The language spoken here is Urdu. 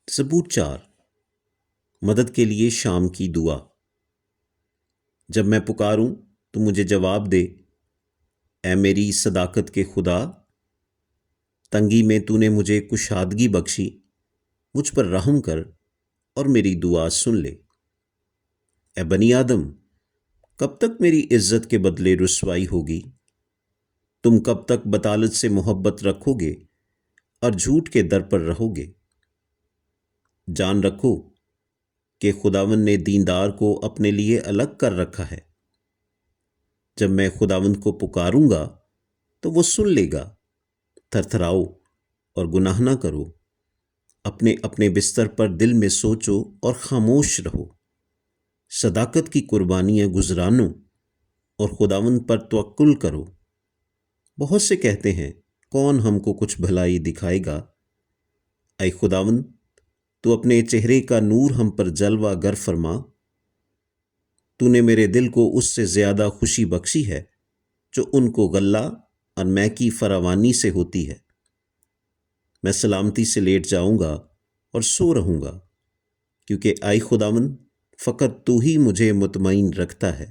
ثبوت 4 مدد کے لیے شام کی دعا۔ جب میں پکاروں تو مجھے جواب دے، اے میری صداقت کے خدا۔ تنگی میں تو نے مجھے کشادگی بخشی، مجھ پر رحم کر اور میری دعا سن لے۔ اے بنی آدم، کب تک میری عزت کے بدلے رسوائی ہوگی؟ تم کب تک بطالت سے محبت رکھو گے اور جھوٹ کے در پر رہو گے؟ جان رکھو کہ خداوند نے دیندار کو اپنے لیے الگ کر رکھا ہے۔ جب میں خداوند کو پکاروں گا تو وہ سن لے گا۔ تھرتھراؤ اور گناہ نہ کرو، اپنے اپنے بستر پر دل میں سوچو اور خاموش رہو۔ صداقت کی قربانیاں گزرانو اور خداوند پر توکل کرو۔ بہت سے کہتے ہیں، کون ہم کو کچھ بھلائی دکھائے گا؟ اے خداوند، تو اپنے چہرے کا نور ہم پر جلوہ گر فرما۔ تو نے میرے دل کو اس سے زیادہ خوشی بخشی ہے جو ان کو غلہ اور مے کی فراوانی سے ہوتی ہے۔ میں سلامتی سے لیٹ جاؤں گا اور سو رہوں گا، کیونکہ اے خداوند، فقط تو ہی مجھے مطمئن رکھتا ہے۔